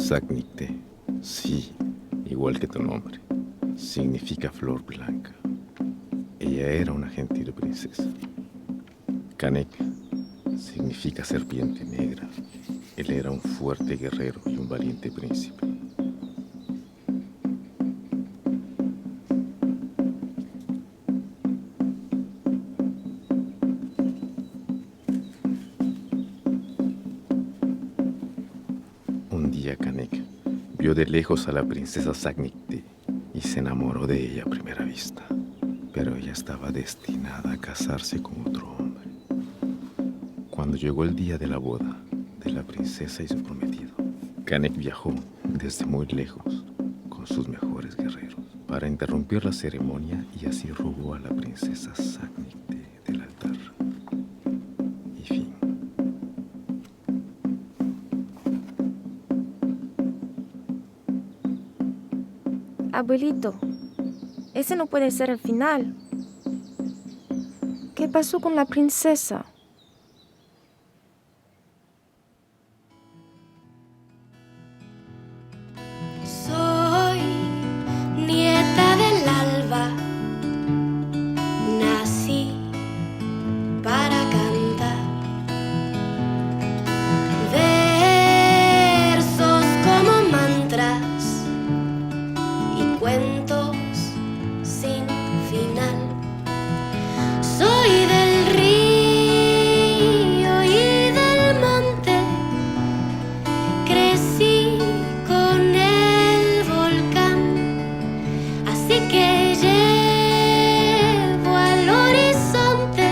Sagnicte, sí, igual que tu nombre, significa flor blanca. Ella era una gentil princesa. Canek significa serpiente negra. Él era un fuerte guerrero y un valiente príncipe. Un día Canek vio de lejos a la princesa Sagnicte y se enamoró de ella a primera vista. Pero ella estaba destinada a casarse con otro hombre. Cuando llegó el día de la boda de la princesa y su prometido, Canek viajó desde muy lejos con sus mejores guerreros para interrumpir la ceremonia y así robó a la princesa Sagnicte del altar. Y fin. Abuelito, ese no puede ser el final. ¿Qué pasó con la princesa? Soy nieta del alba, nací para cantar versos como mantras y cuentos sin final. Soy del río y del monte, crecí con el volcán, así que llevo al horizonte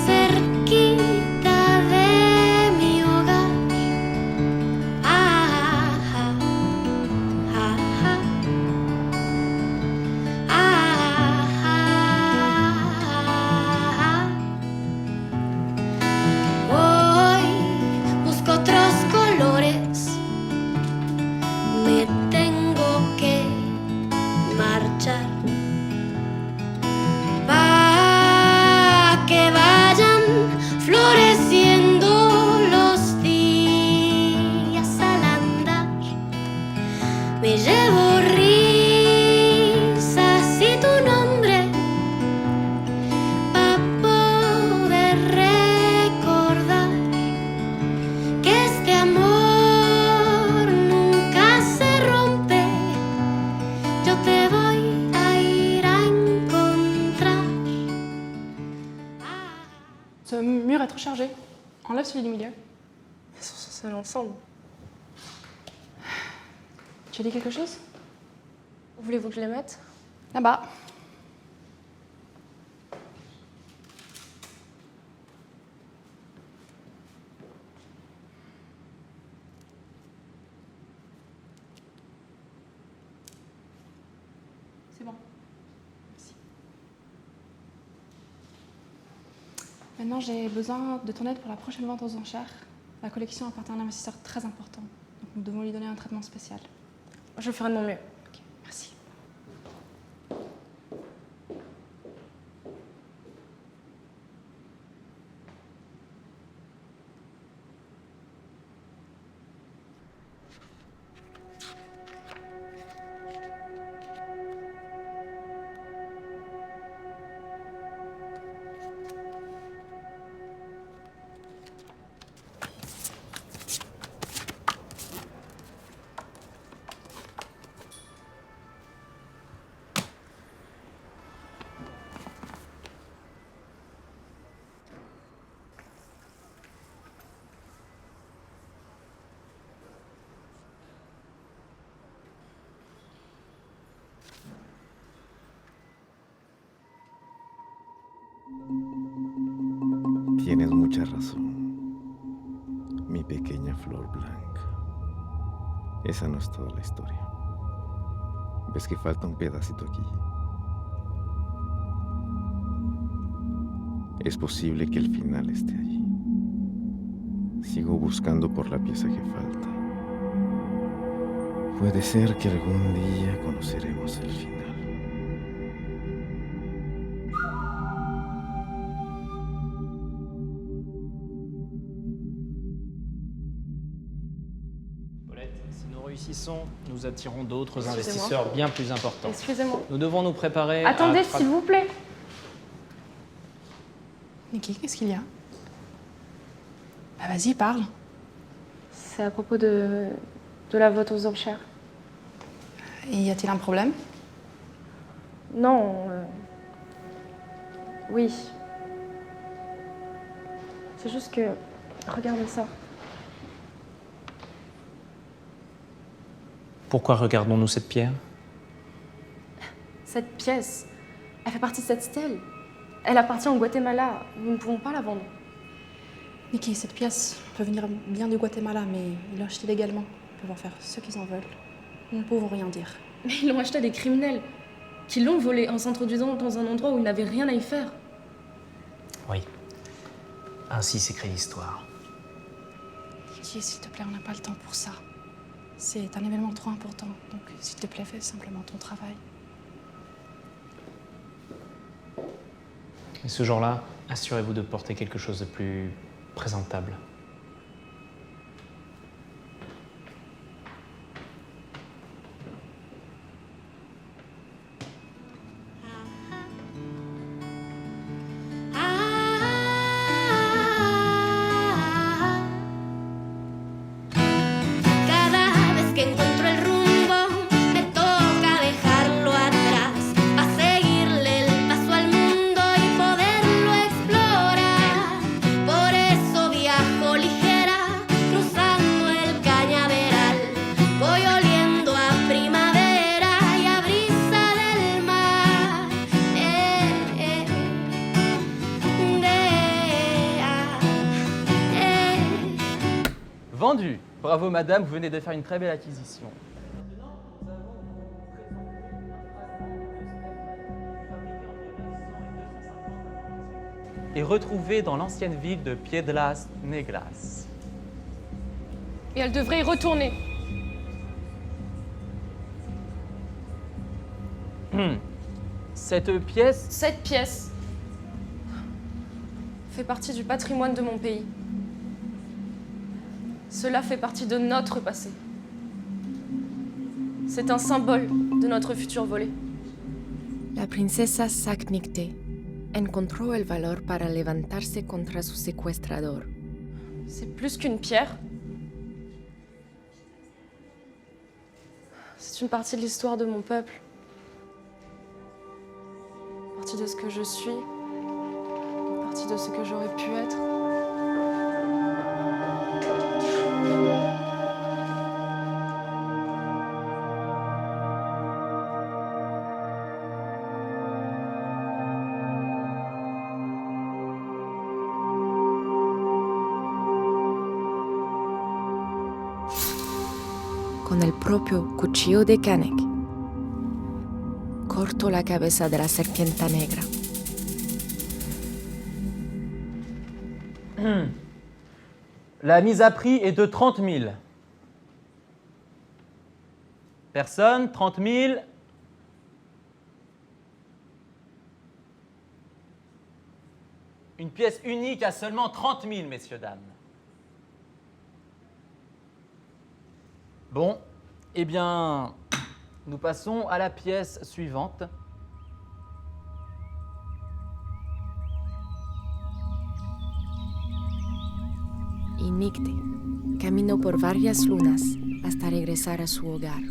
cerquita de mi hogar. Ah, ah, ah, ah, ah, ah, ah. Hoy busco otros colores, me tengo que marchar pa' que vayan floreciendo los días al andar. Me llevo risas y tu nombre pa' poder recordar que este amor nunca se rompe. Yo te voy a ir a encontrar. Ce mur est trop chargé. Enlève celui du milieu. Ils sont censés aller ensemble. Tu as dit quelque chose? Voulez-vous que je les mette? Là-bas. C'est bon. Merci. Maintenant, j'ai besoin de ton aide pour la prochaine vente aux enchères. La collection appartient à un investisseur très important. Donc nous devons lui donner un traitement spécial. Je ferai de mon mieux. Ok, merci. Tienes mucha razón, mi pequeña flor blanca. Esa no es toda la historia. ¿Ves que falta un pedacito aquí? Es posible que el final esté allí. Sigo buscando por la pieza que falta. Puede ser que algún día conoceremos el final. réussissons, nous attirons d'autres Excusez-moi. investisseurs bien plus importants. Excusez-moi. Nous devons nous préparer Attendez, à... s'il vous plaît. Niki, qu'est-ce qu'il y a? Bah vas-y, parle. C'est à propos de la vente aux enchères. Et y a-t-il un problème? Non. Oui. C'est juste que. Regardez ça. Pourquoi regardons-nous cette pierre? Cette pièce, elle fait partie de cette stèle. Elle appartient au Guatemala. Nous ne pouvons pas la vendre. Niki, cette pièce peut venir bien du Guatemala, mais ils l'ont achetée légalement. Ils peuvent en faire ce qu'ils en veulent. Nous ne pouvons rien dire. Mais ils l'ont acheté à des criminels qui l'ont volé en s'introduisant dans un endroit où ils n'avaient rien à y faire. Oui. Ainsi s'écrit l'histoire. Niki, s'il te plaît, on n'a pas le temps pour ça. C'est un événement trop important, donc s'il te plaît, fais simplement ton travail. Et ce jour-là, assurez-vous de porter quelque chose de plus présentable. Cada vez que encuentro el rumbo, me toca dejarlo atrás, a seguirle el paso al mundo y poderlo explorar. Por eso viajo ligera, cruzando el cañaveral, voy oliendo a primavera y a brisa del mar. Vendu. Bravo madame, vous venez de faire une très belle acquisition. Et retrouvé dans l'ancienne ville de Piedras Negras. Et elle devrait y retourner. Cette pièce, Cette pièce fait partie du patrimoine de mon pays. Cela fait partie de notre passé. C'est un symbole de notre futur volé. La princesa Saknikte encontró el valor para levantarse contra su secuestrador. C'est plus qu'une pierre. C'est une partie de l'histoire de mon peuple. Une partie de ce que je suis. Une partie de ce que j'aurais pu être. Con el propio cuchillo de Canek, corto la cabeza de la serpiente negra. la mise à prix est de 30 000. Personne, 30 000. Une pièce unique à seulement 30 000, messieurs, dames. Bon, eh bien, nous passons à la pièce suivante. Y Nicte caminó por varias lunas hasta regresar a su hogar.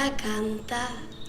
para cantar.